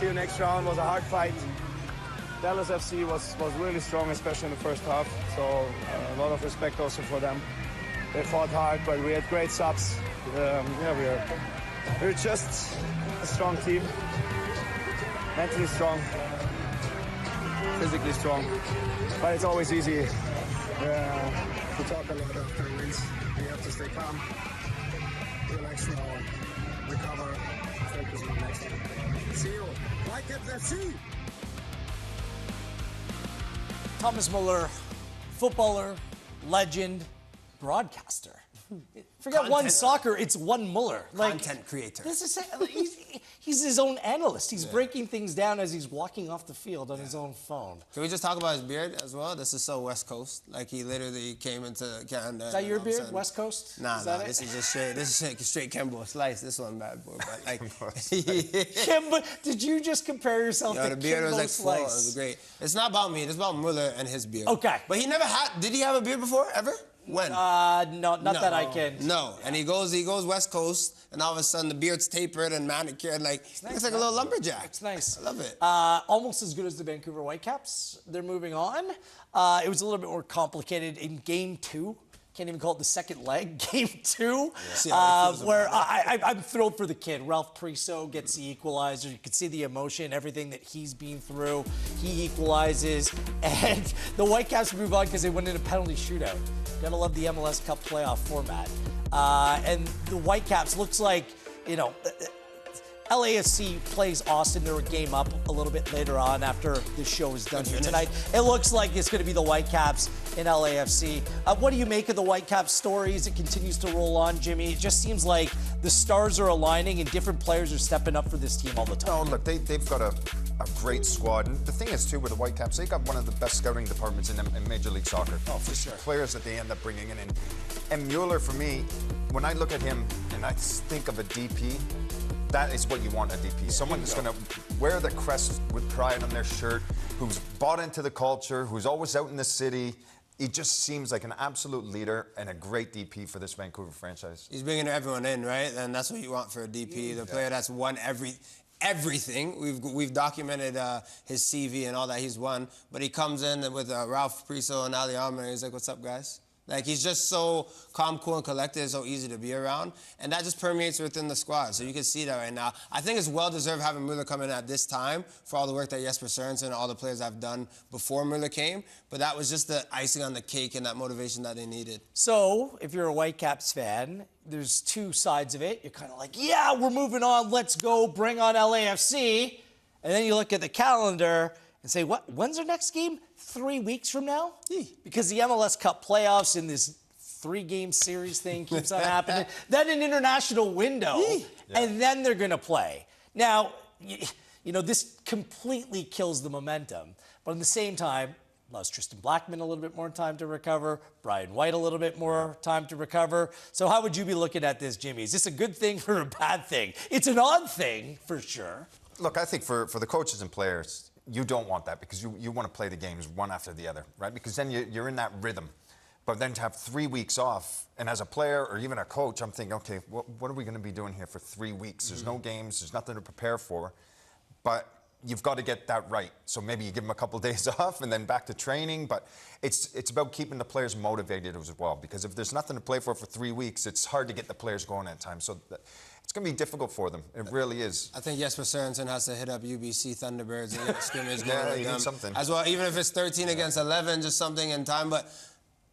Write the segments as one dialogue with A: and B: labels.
A: See you next round. It was a hard fight. Dallas FC was really strong, especially in the first half. So a lot of respect also for them. They fought hard, but we had great subs. We're just a strong team. Mentally strong, physically strong. But it's always easy to talk a lot after wins. We have to stay calm, relax now, recover, focus on the next one. See you. Whitecaps FC!
B: Thomas Müller, footballer, legend, broadcaster. Forget one soccer, it's one Müller.
C: Content creator.
B: This is he's his own analyst. He's breaking things down as he's walking off the field on his own phone.
C: Can we just talk about his beard as well? This is so West Coast. Like, he literally came into Canada.
B: Is that your beard, West Coast?
C: Nah, this is just straight. This is straight Kembo slice. This one bad boy. But like,
B: Kimbo, did you just compare yourself to
C: the beard
B: Kimbo
C: was like
B: Slice?
C: full. It was great. It's not about me. It's about Müller and his beard.
B: Okay.
C: But he never had. Did he have a beard before ever? When?
B: No, not that I can.
C: No, and he goes West Coast, and all of a sudden the beard's tapered and manicured, like
B: nice,
C: looks like a little lumberjack.
B: It's nice.
C: I love it.
B: Almost as good as the Vancouver Whitecaps. They're moving on. It was a little bit more complicated in Game 2. Can't even call it the second leg, Game 2, where I'm thrilled for the kid. Ralph Priso gets the equalizer. You can see the emotion, everything that he's been through. He equalizes, and the Whitecaps move on because they win in a penalty shootout. Gotta love the MLS Cup playoff format. And the Whitecaps looks like, LAFC plays Austin. They're a game up a little bit later on after the show is done here tonight. It looks like it's going to be the Whitecaps in LAFC. What do you make of the Whitecaps story as it continues to roll on, Jimmy? It just seems like the stars are aligning and different players are stepping up for this team all the time.
D: No, look, they've got a great squad. And the thing is, too, with the Whitecaps, they got one of the best scouting departments in Major League Soccer.
B: Oh, for sure.
D: Players that they end up bringing in. And Müller, for me, when I look at him and I think of a DP, that is what you want a DP. Yeah, someone that's going to wear the crest with pride on their shirt, who's bought into the culture, who's always out in the city. He just seems like an absolute leader and a great DP for this Vancouver franchise.
C: He's bringing everyone in, right? And that's what you want for a DP, the player that's won everything. We've documented his CV and all that he's won, but he comes in with Ralph Priso and Ali Ahmed. He's like, "What's up, guys?" Like, he's just so calm, cool, and collected, so easy to be around. And that just permeates within the squad. So you can see that right now. I think it's well-deserved having Müller come in at this time for all the work that Jesper Sørensen and all the players have done before Müller came. But that was just the icing on the cake and that motivation that they needed.
B: So, if you're a Whitecaps fan, there's two sides of it. You're kind of like, yeah, we're moving on. Let's go. Bring on LAFC. And then you look at the calendar and say, what? When's our next game? 3 weeks from now? Because the MLS Cup playoffs in this 3-game series thing keeps on happening. Then an international window, and then they're going to play. Now, this completely kills the momentum. But at the same time, allows Tristan Blackman a little bit more time to recover, Brian White a little bit more time to recover. So how would you be looking at this, Jimmy? Is this a good thing or a bad thing? It's an odd thing, for sure.
D: Look, I think for the coaches and players, you don't want that because you want to play the games one after the other, right? Because then you're in that rhythm. But then to have 3 weeks off, and as a player or even a coach, I'm thinking, okay, what are we going to be doing here for 3 weeks? There's no games, there's nothing to prepare for. But you've got to get that right. So maybe you give them a couple of days off and then back to training. But it's about keeping the players motivated as well. Because if there's nothing to play for 3 weeks, it's hard to get the players going at times. So it's going to be difficult for them. It really is.
C: I think Jesper Sørensen has to hit up UBC Thunderbirds and get a scrimmage going with them
D: something
C: as well. Even if it's 13 against 11, just something in time. But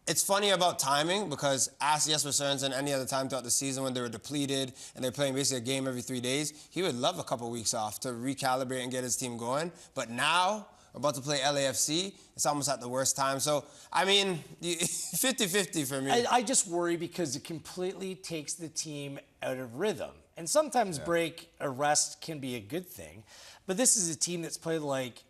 C: it's funny about timing because ask Jesper Sørensen any other time throughout the season when they were depleted and they're playing basically a game every 3 days, he would love a couple weeks off to recalibrate and get his team going. But now, about to play LAFC, it's almost at the worst time. So, I mean, 50-50 for me.
B: I just worry because it completely takes the team out of rhythm. And sometimes break, a rest can be a good thing. But this is a team that's played like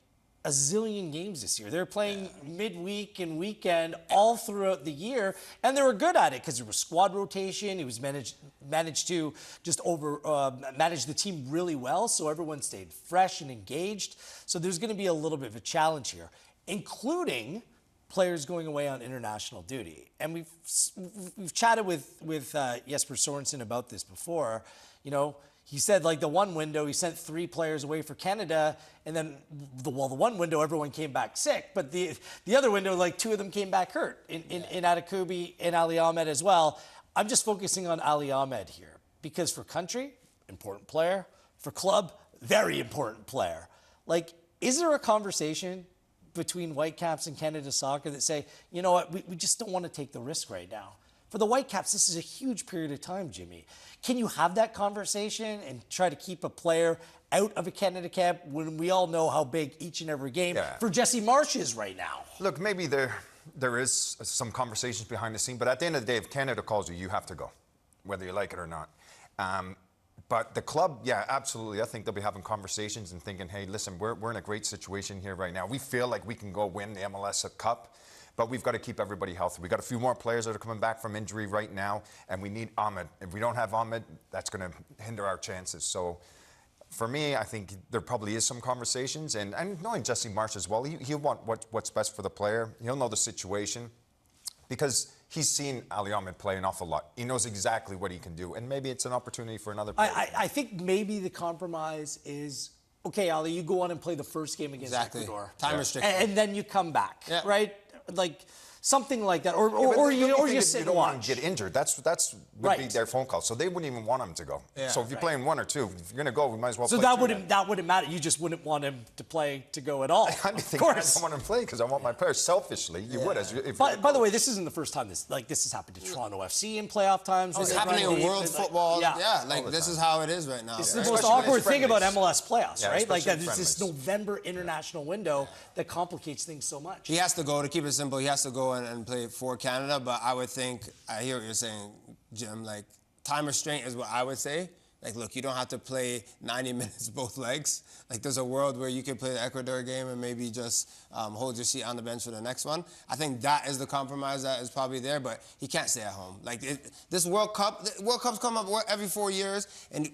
B: a zillion games this year. They're playing midweek and weekend all throughout the year, and they were good at it because there was squad rotation. It was managed to just manage the team really well, so everyone stayed fresh and engaged. So there's going to be a little bit of a challenge here, including players going away on international duty. And we've chatted with Jesper Sørensen about this before. he said like the one window, he sent 3 players away for Canada, and then the one window, everyone came back sick, but the other window, like 2 of them came back hurt in Adekubi and Ali Ahmed as well. I'm just focusing on Ali Ahmed here because for country, important player. For club, very important player. Like, is there a conversation between Whitecaps and Canada Soccer that say, you know what, we just don't want to take the risk right now? For the Whitecaps, this is a huge period of time, Jimmy. Can you have that conversation and try to keep a player out of a Canada camp when we all know how big each and every game for Jesse Marsch is right now?
D: Look, maybe there is some conversations behind the scene, but at the end of the day, if Canada calls you, you have to go, whether you like it or not. But the club, yeah, absolutely. I think they'll be having conversations and thinking, hey, listen, we're in a great situation here right now. We feel like we can go win the MLS Cup, but we've got to keep everybody healthy. We've got a few more players that are coming back from injury right now, and we need Ahmed. If we don't have Ahmed, that's going to hinder our chances. So for me, I think there probably is some conversations, and knowing Jesse Marsch as well, he'll want what's best for the player. He'll know the situation because he's seen Ali Ahmed play an awful lot. He knows exactly what he can do, and maybe it's an opportunity for another player.
B: I think maybe the compromise is, okay, Ali, you go on and play the first game against Ecuador.
C: Time restriction.
B: And then you come back, right? Like something like that. Or you just sit and watch.
D: Want to get injured. That's would be their phone call. So they wouldn't even want him to go. Yeah. So if you're playing 1 or 2, if you're going to go, we might as well play
B: that wouldn't matter. You just wouldn't want him to go at all.
D: I think I don't want him to play because I want my players. Selfishly, you would.
B: By the way, this isn't the first time this has happened to Toronto FC in playoff times.
C: It's happening in world football. This is how it is right now.
B: It's the most awkward thing about MLS playoffs, right? Like that, it's this November international window that complicates things so much.
C: He has to go, to keep it simple, he has to go and play for Canada, but I would think, I hear what you're saying, Jim, like time restraint is what I would say. Like, look, you don't have to play 90 minutes both legs. Like, there's a world where you could play the Ecuador game and maybe just hold your seat on the bench for the next one. I think that is the compromise that is probably there, but he can't stay at home. Like, this World Cups come up every 4 years, and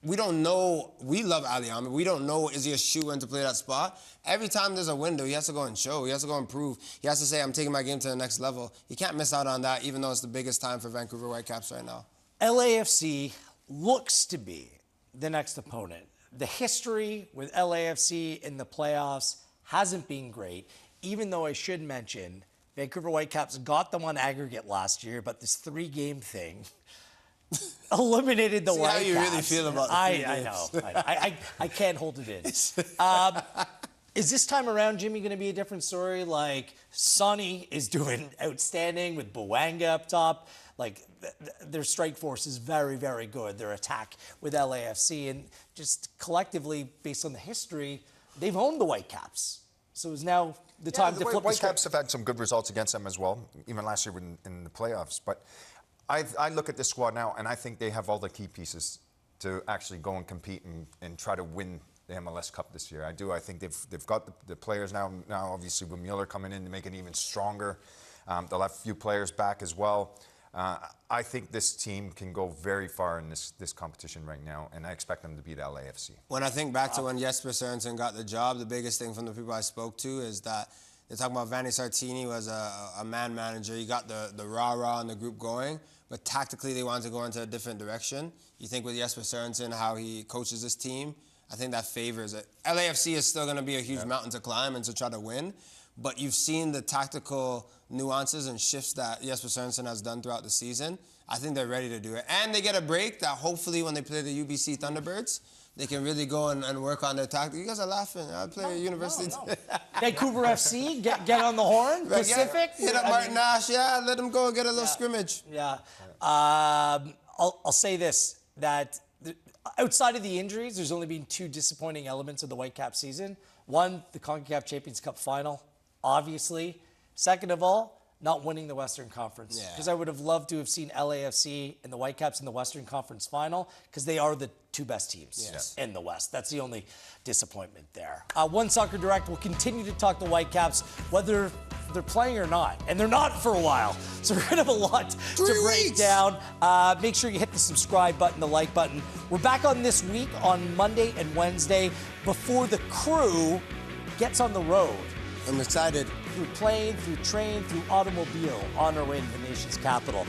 C: we don't know. We love Ali Ahmed. We don't know, is he a shoe-in to play that spot? Every time there's a window, he has to go and show. He has to go and prove. He has to say, I'm taking my game to the next level. He can't miss out on that, even though it's the biggest time for Vancouver Whitecaps right now.
B: LAFC looks to be the next opponent. The history with LAFC in the playoffs hasn't been great, even though I should mention Vancouver Whitecaps got them on aggregate last year, but this 3-game thing eliminated the Whitecaps.
C: How you really feel about the
B: I know. I can't hold it in. Is this time around, Jimmy, going to be a different story? Like, Sonny is doing outstanding with Bouanga up top. Like, their strike force is very, very good. Their attack with LAFC. And just collectively, based on the history, they've owned the Whitecaps. So it's now the time to flip the script.
D: Whitecaps have had some good results against them as well, even last year in the playoffs. But I look at this squad now, and I think they have all the key pieces to actually go and compete and try to win the MLS Cup this year. I do. I think they've got the players now. Now, obviously, with Müller coming in to make it even stronger, they'll have a few players back as well. I think this team can go very far in this competition right now, and I expect them to beat LAFC.
C: When I think back to when Jesper Sørensen got the job, the biggest thing from the people I spoke to is that they're talking about Vanni Sartini was a man manager. He got the rah-rah and the group going, but tactically they wanted to go into a different direction. You think with Jesper Sørensen, how he coaches this team, I think that favors it. LAFC is still going to be a huge mountain to climb and to try to win, but you've seen the tactical nuances and shifts that Jesper Sørensen has done throughout the season. I think they're ready to do it. And they get a break that hopefully when they play the UBC Thunderbirds, they can really go and work on their tactics. You guys are laughing. I play at university.
B: No. Vancouver FC, get on the horn. Pacific.
C: Hit up Martin Nash. Yeah, let them go get a little scrimmage.
B: Yeah. I'll say this, that outside of the injuries, there's only been 2 disappointing elements of the Whitecaps season. One, the CONCACAF Champions Cup final, obviously. Second of all, not winning the Western Conference. Because I would have loved to have seen LAFC and the Whitecaps in the Western Conference final, because they are the 2 best teams in the West. That's the only disappointment there. One Soccer Direct will continue to talk the Whitecaps, whether they're playing or not. And they're not for a while. So we're going to have a lot to break down. Make sure you hit the subscribe button, the like button. We're back on this week on Monday and Wednesday before the crew gets on the road.
C: I'm excited.
B: Through plane, through train, through automobile, on our way to the nation's capital.